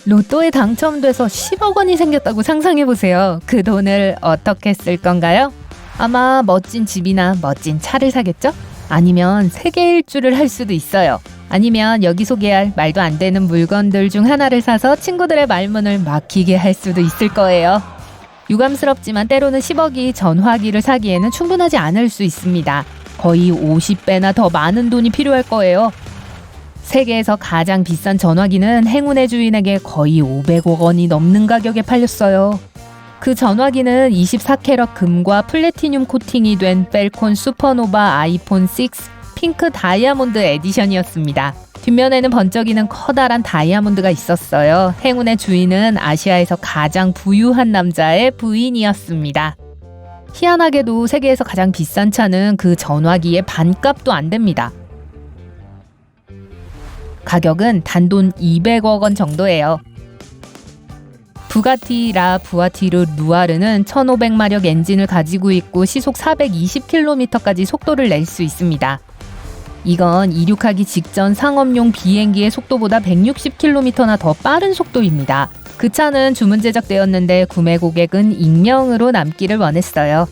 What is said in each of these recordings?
로또에 당첨돼서 10억 원이 생겼다고 상상해보세요. 그 돈을 어떻게 쓸 건가요? 아마 멋진 집이나 멋진 차를 사겠죠? 아니면 세계 일주를 할 수도 있어요. 아니면 여기 소개할 말도 안 되는 물건들 중 하나를 사서 친구들의 말문을 막히게 할 수도 있을 거예요. 유감스럽지만 때로는 10억이 전화기를 사기에는 충분하지 않을 수 있습니다. 거의 50배나 더 많은 돈이 필요할 거예요. 세계에서 가장 비싼 전화기는 행운의 주인에게 거의 500억 원이 넘는 가격에 팔렸어요. 그 전화기는 24캐럿 금과 플래티늄 코팅이 된 펠콘 슈퍼노바 아이폰 6 핑크 다이아몬드 에디션이었습니다. 뒷면에는 번쩍이는 커다란 다이아몬드가 있었어요. 행운의 주인은 아시아에서 가장 부유한 남자의 부인이었습니다. 희한하게도 세계에서 가장 비싼 차는 그 전화기의 반값도 안 됩니다. 가격은 단돈 200억 원 정도예요. 부가티 라 부아티르 루아르는 1500마력 엔진을 가지고 있고 시속 420km까지 속도를 낼 수 있습니다. 이건 이륙하기 직전 상업용 비행기의 속도보다 160km나 더 빠른 속도입니다. 그 차는 주문 제작되었는데 구매 고객은 익명으로 남기를 원했어요.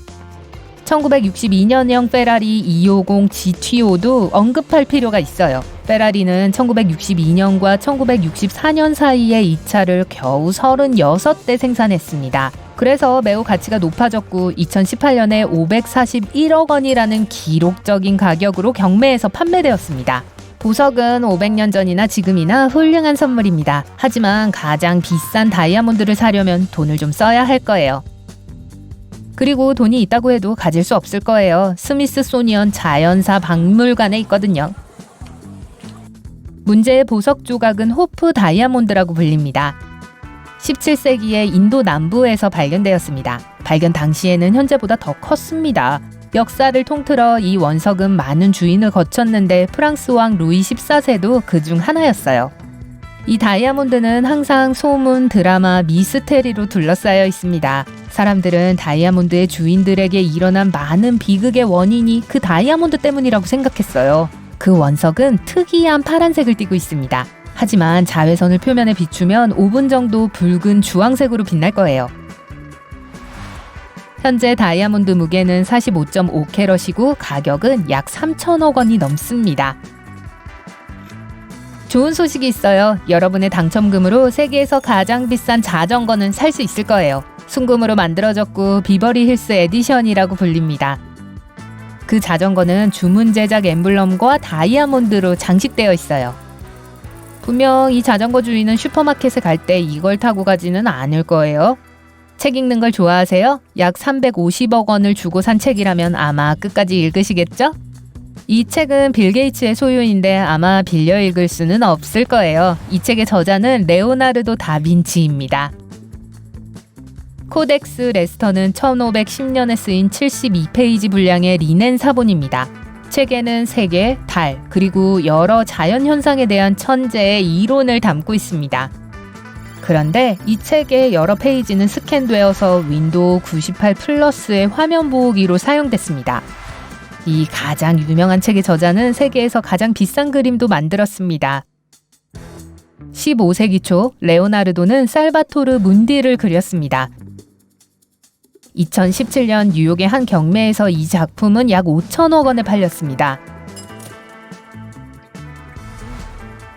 1962년형 페라리 250 GTO도 언급할 필요가 있어요. 페라리는 1962년과 1964년 사이에 이 차를 겨우 36대 생산했습니다. 그래서 매우 가치가 높아졌고 2018년에 541억 원이라는 기록적인 가격으로 경매에서 판매되었습니다. 보석은 500년 전이나 지금이나 훌륭한 선물입니다. 하지만 가장 비싼 다이아몬드를 사려면 돈을 좀 써야 할 거예요. 그리고 돈이 있다고 해도 가질 수 없을 거예요. 스미스소니언 자연사 박물관에 있거든요. 문제의 보석 조각은 호프 다이아몬드라고 불립니다. 17세기에 인도 남부에서 발견되었습니다. 발견 당시에는 현재보다 더 컸습니다. 역사를 통틀어 이 원석은 많은 주인을 거쳤는데 프랑스 왕 루이 14세도 그중 하나였어요. 이 다이아몬드는 항상 소문, 드라마, 미스테리로 둘러싸여 있습니다. 사람들은 다이아몬드의 주인들에게 일어난 많은 비극의 원인이 그 다이아몬드 때문이라고 생각했어요. 그 원석은 특이한 파란색을 띠고 있습니다. 하지만 자외선을 표면에 비추면 5분 정도 붉은 주황색으로 빛날 거예요. 현재 다이아몬드 무게는 45.5캐럿이고 가격은 약 3천억 원이 넘습니다. 좋은 소식이 있어요. 여러분의 당첨금으로 세계에서 가장 비싼 자전거는 살 수 있을 거예요. 순금으로 만들어졌고 비버리 힐스 에디션이라고 불립니다. 그 자전거는 주문 제작 엠블럼과 다이아몬드로 장식되어 있어요. 분명 이 자전거 주인은 슈퍼마켓에 갈 때 이걸 타고 가지는 않을 거예요. 책 읽는 걸 좋아하세요? 약 350억 원을 주고 산 책이라면 아마 끝까지 읽으시겠죠? 이 책은 빌 게이츠의 소유인데 아마 빌려 읽을 수는 없을 거예요. 이 책의 저자는 레오나르도 다빈치입니다. 코덱스 레스터는 1510년에 쓰인 72페이지 분량의 리넨 사본입니다. 책에는 세계, 달, 그리고 여러 자연현상에 대한 천재의 이론을 담고 있습니다. 그런데 이 책의 여러 페이지는 스캔되어서 윈도우 98 플러스의 화면 보호기로 사용됐습니다. 이 가장 유명한 책의 저자는 세계에서 가장 비싼 그림도 만들었습니다. 15세기 초 레오나르도는 살바토르 문디를 그렸습니다. 2017년 뉴욕의 한 경매에서 이 작품은 약 5천억 원에 팔렸습니다.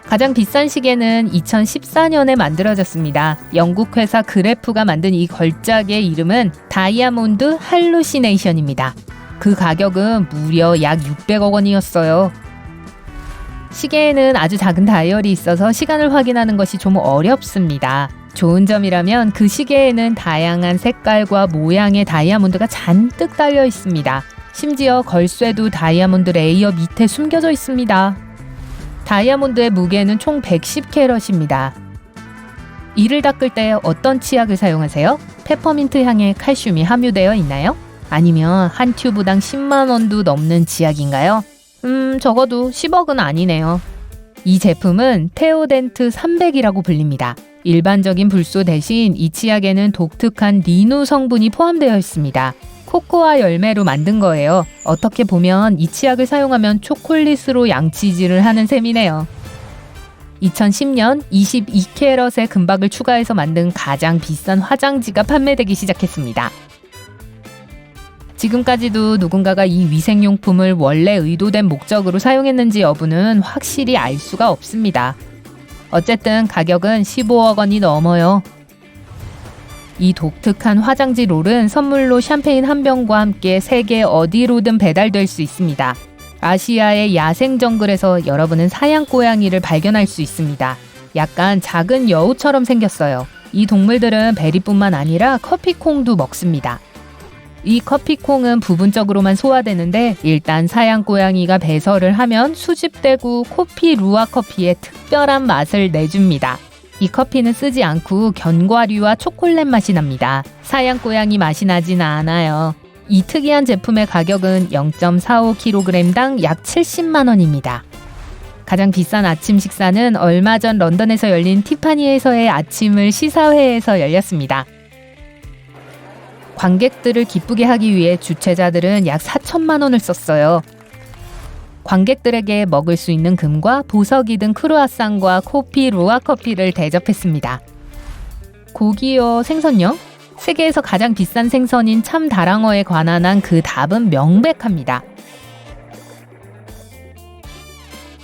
가장 비싼 시계는 2014년에 만들어졌습니다. 영국 회사 그래프가 만든 이 걸작의 이름은 다이아몬드 할루시네이션입니다. 그 가격은 무려 약 600억 원이었어요. 시계에는 아주 작은 다이얼이 있어서 시간을 확인하는 것이 좀 어렵습니다. 좋은 점이라면 그 시계에는 다양한 색깔과 모양의 다이아몬드가 잔뜩 달려 있습니다. 심지어 걸쇠도 다이아몬드 레이어 밑에 숨겨져 있습니다. 다이아몬드의 무게는 총 110캐럿입니다. 이를 닦을 때 어떤 치약을 사용하세요? 페퍼민트 향에 칼슘이 함유되어 있나요? 아니면 한 튜브당 10만 원도 넘는 치약인가요? 적어도 10억은 아니네요. 이 제품은 테오덴트 300이라고 불립니다. 일반적인 불소 대신 이 치약에는 독특한 리누 성분이 포함되어 있습니다. 코코아 열매로 만든 거예요. 어떻게 보면 이 치약을 사용하면 초콜릿으로 양치질을 하는 셈이네요. 2010년 22캐럿의 금박을 추가해서 만든 가장 비싼 화장지가 판매되기 시작했습니다. 지금까지도 누군가가 이 위생용품을 원래 의도된 목적으로 사용했는지 여부는 확실히 알 수가 없습니다. 어쨌든 가격은 15억 원이 넘어요. 이 독특한 화장지 롤은 선물로 샴페인 한 병과 함께 세계 어디로든 배달될 수 있습니다. 아시아의 야생 정글에서 여러분은 사냥고양이를 발견할 수 있습니다. 약간 작은 여우처럼 생겼어요. 이 동물들은 베리뿐만 아니라 커피콩도 먹습니다. 이 커피콩은 부분적으로만 소화되는데 일단 사냥고양이가 배설을 하면 수집되고 코피 루아 커피의 특별한 맛을 내줍니다. 이 커피는 쓰지 않고 견과류와 초콜릿 맛이 납니다. 사냥고양이 맛이 나진 않아요. 이 특이한 제품의 가격은 0.45kg당 약 70만 원입니다. 가장 비싼 아침 식사는 얼마 전 런던에서 열린 티파니에서의 아침을 시사회에서 열렸습니다. 관객들을 기쁘게 하기 위해 주최자들은 약 4천만 원을 썼어요. 관객들에게 먹을 수 있는 금과 보석이 든 크루아상과 코피 루아 커피를 대접했습니다. 고기요, 생선요? 세계에서 가장 비싼 생선인 참다랑어에 관한 한 그 답은 명백합니다.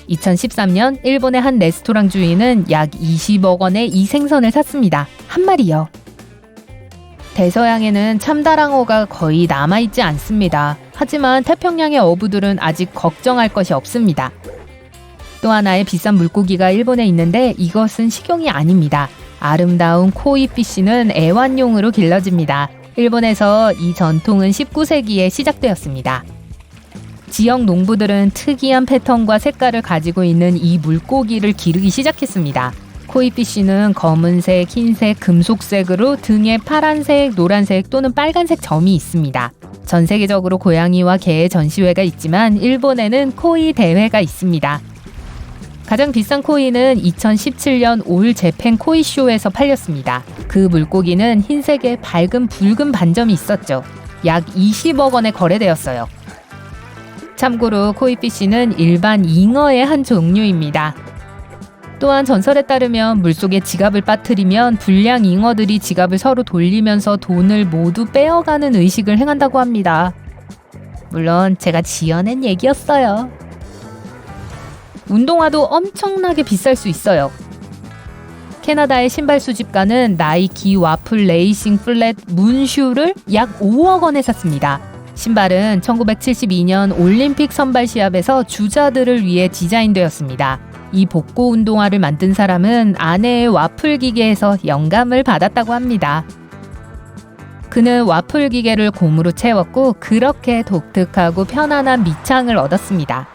2013년 일본의 한 레스토랑 주인은 약 20억 원에 이 생선을 샀습니다. 한 마리요. 대서양에는 참다랑어가 거의 남아있지 않습니다. 하지만 태평양의 어부들은 아직 걱정할 것이 없습니다. 또 하나의 비싼 물고기가 일본에 있는데 이것은 식용이 아닙니다. 아름다운 코이피쉬는 애완용으로 길러집니다. 일본에서 이 전통은 19세기에 시작되었습니다. 지역 농부들은 특이한 패턴과 색깔을 가지고 있는 이 물고기를 기르기 시작했습니다. 코이피쉬는 검은색, 흰색, 금속색으로 등에 파란색, 노란색 또는 빨간색 점이 있습니다. 전 세계적으로 고양이와 개의 전시회가 있지만 일본에는 코이 대회가 있습니다. 가장 비싼 코이는 2017년 올 재팬 코이쇼에서 팔렸습니다. 그 물고기는 흰색에 밝은 붉은 반점이 있었죠. 약 20억 원에 거래되었어요. 참고로 코이피쉬는 일반 잉어의 한 종류입니다. 또한 전설에 따르면 물속에 지갑을 빠뜨리면 불량 잉어들이 지갑을 서로 돌리면서 돈을 모두 빼어가는 의식을 행한다고 합니다. 물론 제가 지어낸 얘기였어요. 운동화도 엄청나게 비쌀 수 있어요. 캐나다의 신발 수집가는 나이키 와플 레이싱 플랫 문슈를 약 5억 원에 샀습니다. 신발은 1972년 올림픽 선발 시합에서 주자들을 위해 디자인되었습니다. 이 복고 운동화를 만든 사람은 아내의 와플 기계에서 영감을 받았다고 합니다. 그는 와플 기계를 곰으로 채웠고 그렇게 독특하고 편안한 밑창을 얻었습니다.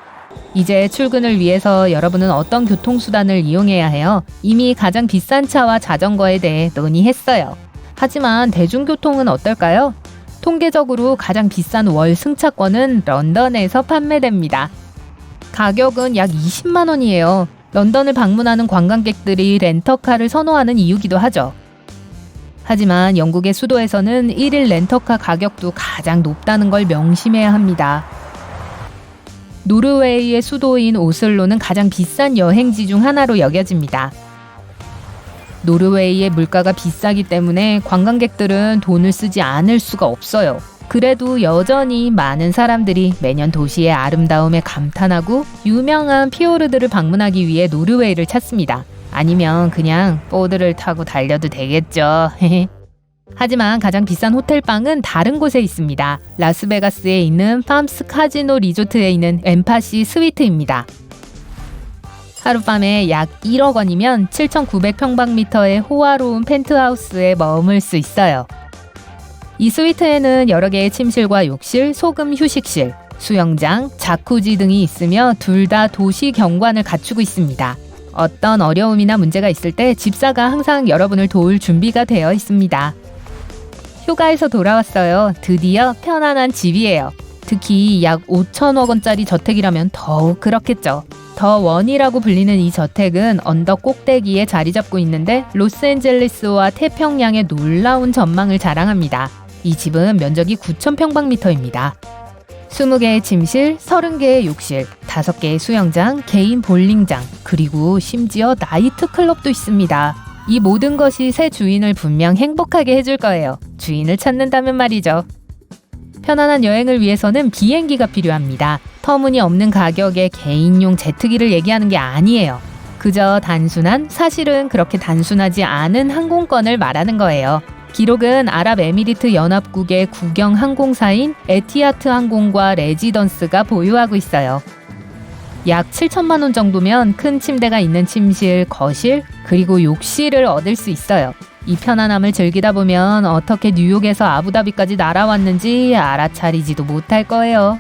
이제 출근을 위해서 여러분은 어떤 교통수단을 이용해야 해요? 이미 가장 비싼 차와 자전거에 대해 논의했어요. 하지만 대중교통은 어떨까요? 통계적으로 가장 비싼 월 승차권은 런던에서 판매됩니다. 가격은 약 20만 원이에요. 런던을 방문하는 관광객들이 렌터카를 선호하는 이유기도 하죠. 하지만 영국의 수도에서는 1일 렌터카 가격도 가장 높다는 걸 명심해야 합니다. 노르웨이의 수도인 오슬로는 가장 비싼 여행지 중 하나로 여겨집니다. 노르웨이의 물가가 비싸기 때문에 관광객들은 돈을 쓰지 않을 수가 없어요. 그래도 여전히 많은 사람들이 매년 도시의 아름다움에 감탄하고 유명한 피오르들을 방문하기 위해 노르웨이를 찾습니다. 아니면 그냥 보드를 타고 달려도 되겠죠. 하지만 가장 비싼 호텔방은 다른 곳에 있습니다. 라스베가스에 있는 팜스 카지노 리조트에 있는 엠파시 스위트입니다. 하룻밤에 약 1억 원이면 7,900평방미터의 호화로운 펜트하우스에 머물 수 있어요. 이 스위트에는 여러 개의 침실과 욕실, 소금 휴식실, 수영장, 자쿠지 등이 있으며 둘 다 도시 경관을 갖추고 있습니다. 어떤 어려움이나 문제가 있을 때 집사가 항상 여러분을 도울 준비가 되어 있습니다. 휴가에서 돌아왔어요. 드디어 편안한 집이에요. 특히 약 5천억 원짜리 저택이라면 더욱 그렇겠죠. 더 원이라고 불리는 이 저택은 언덕 꼭대기에 자리 잡고 있는데 로스앤젤레스와 태평양의 놀라운 전망을 자랑합니다. 이 집은 면적이 9,000평방미터입니다. 20개의 침실, 30개의 욕실, 5개의 수영장, 개인 볼링장, 그리고 심지어 나이트 클럽도 있습니다. 이 모든 것이 새 주인을 분명 행복하게 해줄 거예요. 주인을 찾는다면 말이죠. 편안한 여행을 위해서는 비행기가 필요합니다. 터무니없는 가격에 개인용 제트기를 얘기하는 게 아니에요. 그저 단순한, 사실은 그렇게 단순하지 않은 항공권을 말하는 거예요. 기록은 아랍에미리트 연합국의 국영 항공사인 에티하트 항공과 레지던스가 보유하고 있어요. 약 7천만 원 정도면 큰 침대가 있는 침실, 거실, 그리고 욕실을 얻을 수 있어요. 이 편안함을 즐기다 보면 어떻게 뉴욕에서 아부다비까지 날아왔는지 알아차리지도 못할 거예요.